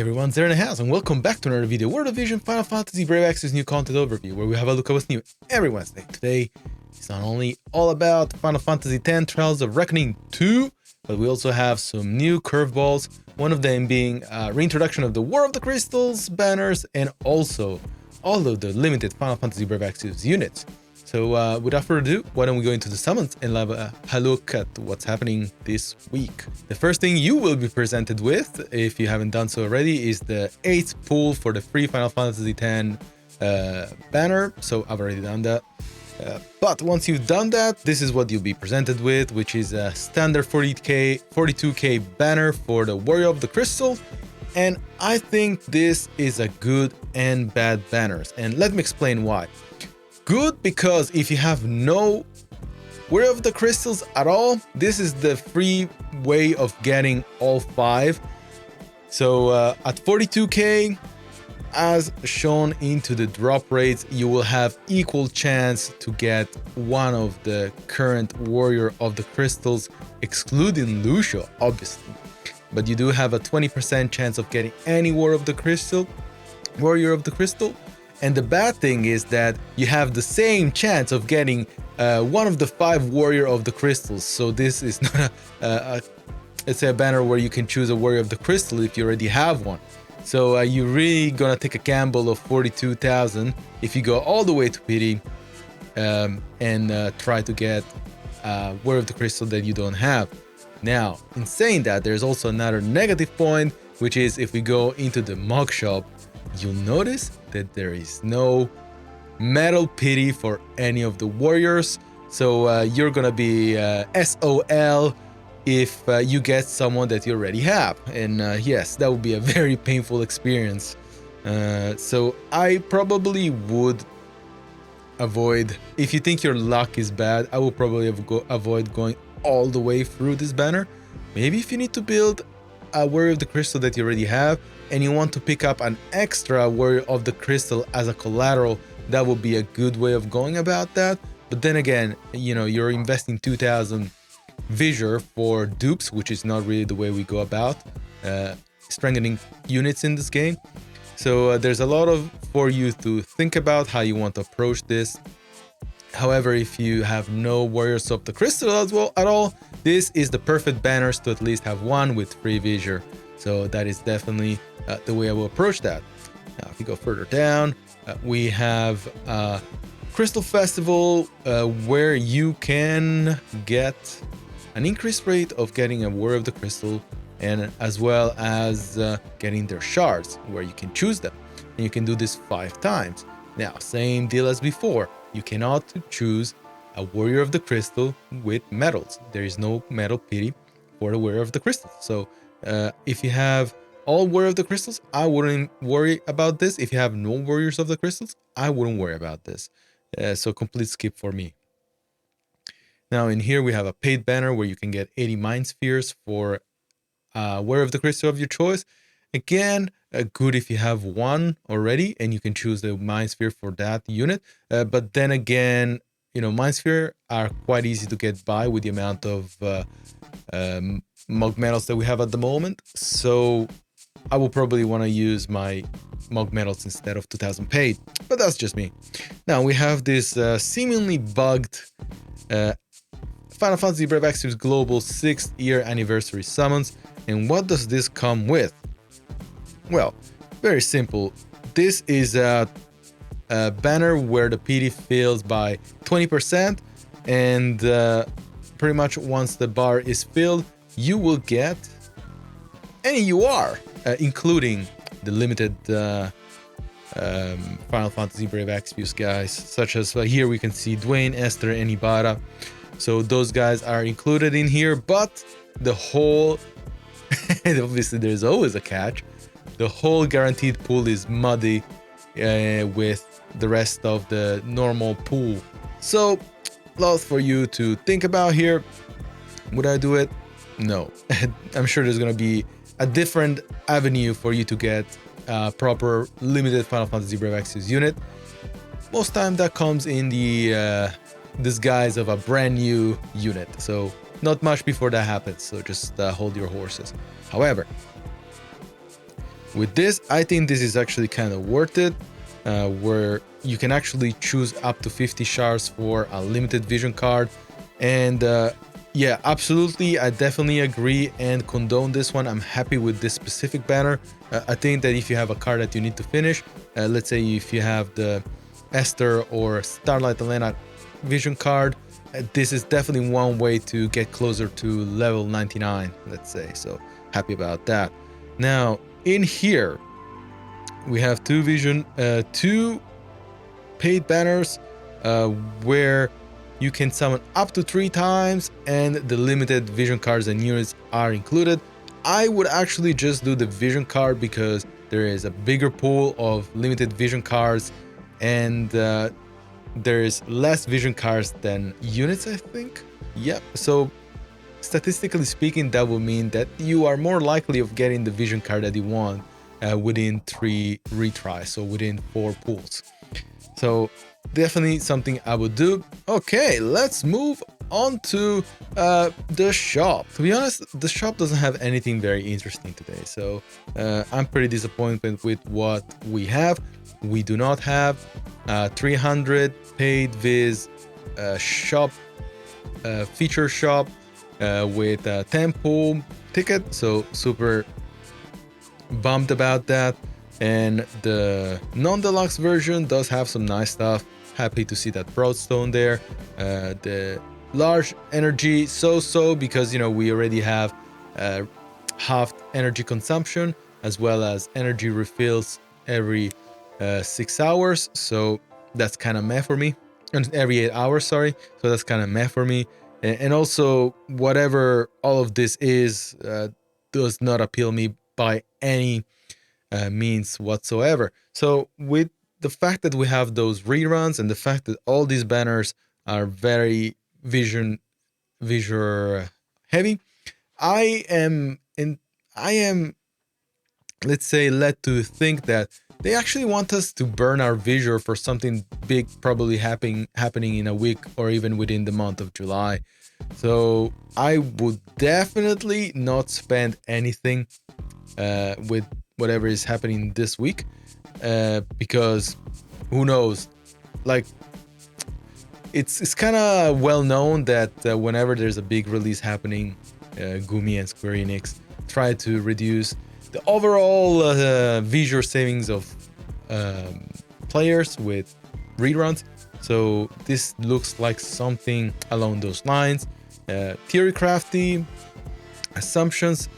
Hey everyone, Zero in the house, and welcome back to another video, World of Vision Final Fantasy Brave Exvius new content overview, where we have a look at what's new every Wednesday. Today, it's not only all about Final Fantasy X Trials of Reckoning 2, but we also have some new curveballs, one of them being reintroduction of the War of the Crystals banners, and also all of the limited Final Fantasy Brave Exvius units. So without further ado, why don't we go into the summons and have a look at what's happening this week. The first thing you will be presented with, if you haven't done so already, is the 8th pull for the free Final Fantasy X banner. So I've already done that. But once you've done that, this is what you'll be presented with, which is a standard 42k banner for the Warrior of the Crystal. And I think this is a good and bad banners. And let me explain why. Good because if you have no Warrior of the Crystals at all, this is the free way of getting all 5. So at 42k, as shown into the drop rates, you will have equal chance to get one of the current Warrior of the Crystals, excluding Lucio, obviously. But you do have a 20% chance of getting any Warrior of the Crystal. And the bad thing is that you have the same chance of getting one of the 5 Warrior of the Crystals. So this is not let's say a banner where you can choose a Warrior of the Crystal if you already have one. So you're really gonna take a gamble of 42,000 if you go all the way to pity and try to get Warrior of the Crystal that you don't have. Now, in saying that, there's also another negative point, which is if we go into the mug shop, you'll notice that there is no metal pity for any of the warriors. So you're gonna be SOL if you get someone that you already have. And yes, that would be a very painful experience. So I probably would avoid, if you think your luck is bad, I would probably avoid going all the way through this banner. Maybe if you need to build a Warrior of the Crystal that you already have, and you want to pick up an extra Warrior of the Crystal as a collateral, that would be a good way of going about that. But then again, you know, you're investing 2,000 Visor for dupes, which is not really the way we go about strengthening units in this game. So there's a lot for you to think about how you want to approach this. However, if you have no Warriors of the Crystal as well at all, this is the perfect banners to at least have one with free Visor. So that is definitely the way I will approach that. Now, if you go further down, we have Crystal Festival, where you can get an increased rate of getting a Warrior of the Crystal, and as well as getting their shards, where you can choose them. And you can do this 5 times. Now, same deal as before. You cannot choose a Warrior of the Crystal with medals. There is no medal pity for the Warrior of the Crystal. So if you have all Warrior of the Crystals, I wouldn't worry about this. If you have no Warriors of the Crystals, I wouldn't worry about this. So complete skip for me. Now in here we have a paid banner where you can get 80 Mind Spheres for Warrior of the Crystal of your choice. Again, good if you have one already and you can choose the Mind Sphere for that unit. But then again, you know, Mind Sphere are quite easy to get by with the amount of Mug Medals that we have at the moment. So I will probably want to use my Mug Medals instead of 2,000 paid. But that's just me. Now we have this seemingly bugged Final Fantasy Brave Exvius Global 6th year anniversary summons. And what does this come with? Well, very simple. This is a banner where the PD fills by 20%, and pretty much once the bar is filled, you will get any UR, including the limited Final Fantasy Brave Exvius guys, such as here we can see Dwayne, Esther, and Ibarra. So those guys are included in here, but the whole, obviously there's always a catch, the whole guaranteed pool is muddy with the rest of the normal pool. So lots for you to think about here. Would I do it? No. I'm sure there's going to be a different avenue for you to get a proper limited Final Fantasy Brave Exvius unit. Most time that comes in the disguise of a brand new unit. So not much before that happens. So just hold your horses. However, With this, I think this is actually kind of worth it, where you can actually choose up to 50 shards for a limited vision card. And yeah, absolutely, I definitely agree and condone this one. I'm happy with this specific banner. I think that if you have a card that you need to finish, let's say if you have the Esther or Starlight Elena vision card, this is definitely one way to get closer to level 99, let's say. So happy about that. Now in here we have two paid banners where you can summon up to 3 times, and the limited vision cards and units are included. I would actually just do the vision card because there is a bigger pool of limited vision cards, and there is less vision cards than units, I think. Yep. So statistically speaking, that will mean that you are more likely of getting the vision card that you want within 3 retries, so within 4 pools. So definitely something I would do. Okay, let's move on to the shop. To be honest, the shop doesn't have anything very interesting today, so I'm pretty disappointed with what we have. We do not have 300 paid viz shop, feature shop with a 10 pool ticket, so super bummed about that. And the non-deluxe version does have some nice stuff. Happy to see that Broadstone there. The large energy so because, you know, we already have half energy consumption as well as energy refills every 6 hours, so that's kind of meh for me. And every 8 hours, sorry, so that's kind of meh for me. And also whatever all of this is does not appeal me by any means whatsoever. So with the fact that we have those reruns and the fact that all these banners are very vision heavy, I am let's say led to think that they actually want us to burn our visor for something big probably happening in a week or even within the month of July. So I would definitely not spend anything with whatever is happening this week, because who knows, like it's kind of well known that whenever there's a big release happening, Gumi and Square Enix try to reduce the overall visual savings of players with reruns. So this looks like something along those lines. Theory crafty assumptions,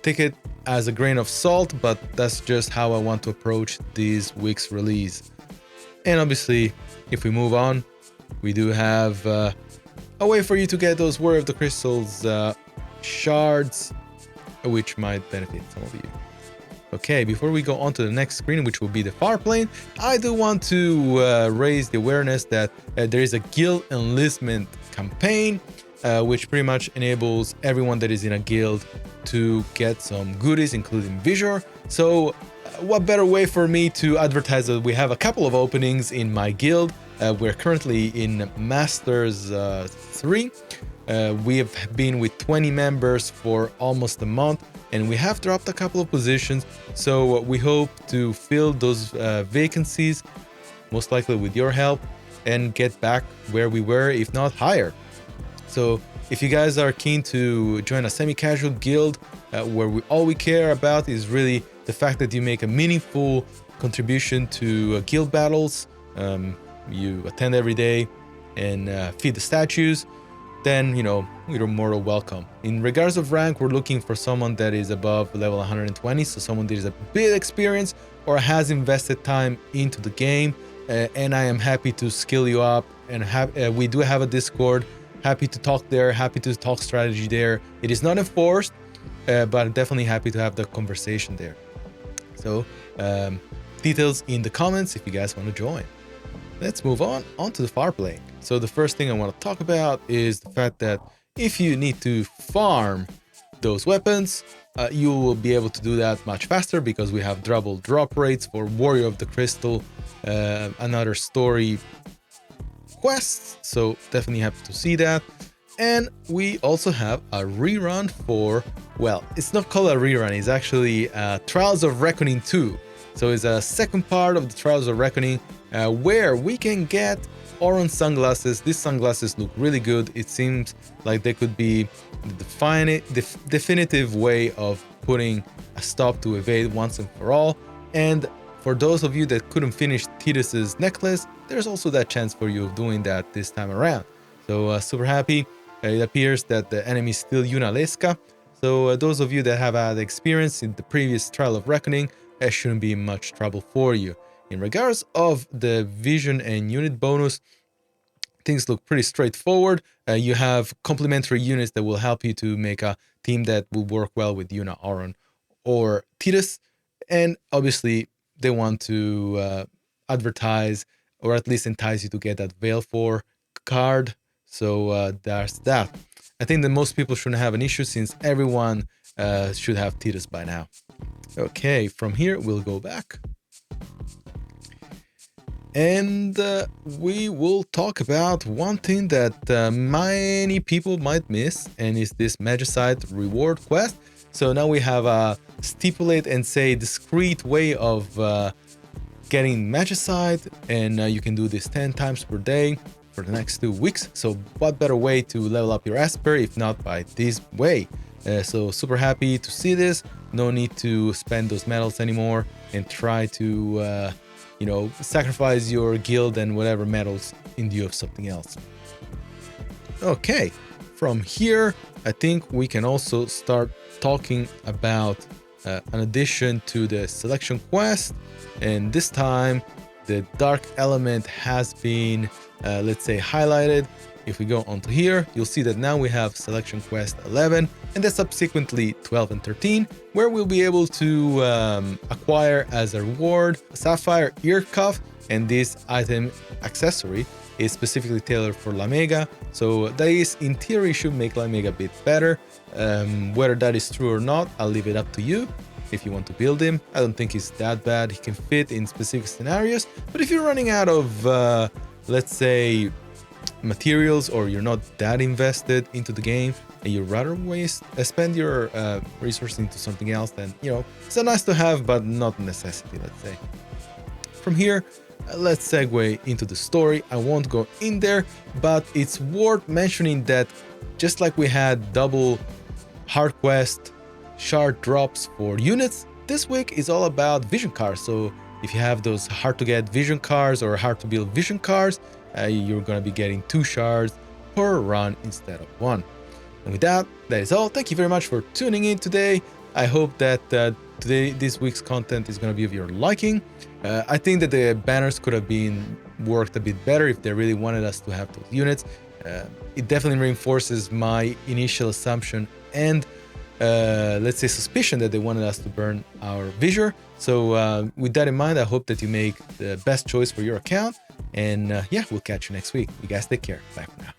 take it as a grain of salt, but that's just how I want to approach this week's release. And obviously, if we move on, we do have a way for you to get those Warrior of the Crystals shards, which might benefit some of you. Okay, before we go on to the next screen, which will be the far plane, I do want to raise the awareness that there is a guild enlistment campaign, which pretty much enables everyone that is in a guild to get some goodies, including Visor. So what better way for me to advertise that we have a couple of openings in my guild. We're currently in Masters 3. We have been with 20 members for almost a month, and we have dropped a couple of positions. So we hope to fill those vacancies, most likely with your help, and get back where we were, if not higher. So if you guys are keen to join a semi-casual guild where all we care about is really the fact that you make a meaningful contribution to guild battles, you attend every day and feed the statues, then, you know, you're more than welcome. In regards of rank, we're looking for someone that is above level 120, so someone that is a bit experienced or has invested time into the game, and I am happy to skill you up, and we do have a Discord. Happy to talk there, happy to talk strategy there. It is not enforced, but definitely happy to have the conversation there. So details in the comments if you guys want to join. Let's move on to the far plane. So the first thing I want to talk about is the fact that if you need to farm those weapons, you will be able to do that much faster because we have double drop rates for Warrior of the Crystal, another story quests. So definitely happy to see that. And we also have a rerun for, well, it's not called a rerun, it's actually Trials of Reckoning 2. So it's a second part of the Trials of Reckoning where we can get Auron sunglasses. These sunglasses look really good. It seems like they could be the definitive way of putting a stop to evade once and for all. And for those of you that couldn't finish Tidus's necklace, there's also that chance for you of doing that this time around. So super happy. It appears that the enemy is still Yunalesca. So those of you that have had experience in the previous Trial of Reckoning, it shouldn't be much trouble for you. In regards of the vision and unit bonus, things look pretty straightforward. You have complementary units that will help you to make a team that will work well with Yuna, Auron, or Tidus. And obviously, they want to advertise or at least entice you to get that Veil 4 card. So there's that. I think that most people shouldn't have an issue since everyone should have Tidus by now. Okay, from here we'll go back. And we will talk about one thing that many people might miss, and is this Magicite reward quest. So now we have a stipulate and say discrete way of getting Magicite, and you can do this 10 times per day for the next 2 weeks. So what better way to level up your Esper if not by this way? So super happy to see this. No need to spend those medals anymore and try to sacrifice your guild and whatever medals in lieu of something else. Okay, from here I think we can also start talking about an addition to the selection quest, and this time the dark element has been let's say highlighted. If we go onto here, you'll see that now we have selection quest 11 and then subsequently 12 and 13, where we'll be able to acquire as a reward a sapphire ear cuff, and this item accessory is specifically tailored for La Mega. So that is, in theory, should make La Mega a bit better. Whether that is true or not, I'll leave it up to you. If you want to build him, I don't think he's that bad. He can fit in specific scenarios, but if you're running out of let's say materials, or you're not that invested into the game and you'd rather spend your resources into something else, then it's a nice to have but not a necessity, let's say. From here, let's segue into the story. I won't go in there, but it's worth mentioning that just like we had double hard quest shard drops for units, this week is all about vision cars. So if you have those hard to get vision cars or hard to build vision cars, you're going to be getting 2 shards per run instead of 1. And with that is all. Thank you very much for tuning in today. I hope that this week's content is going to be of your liking. I think that the banners could have been worked a bit better if they really wanted us to have those units. It definitely reinforces my initial assumption and let's say suspicion that they wanted us to burn our Visor. So with that in mind, I hope that you make the best choice for your account. And yeah, we'll catch you next week. You guys take care. Bye for now.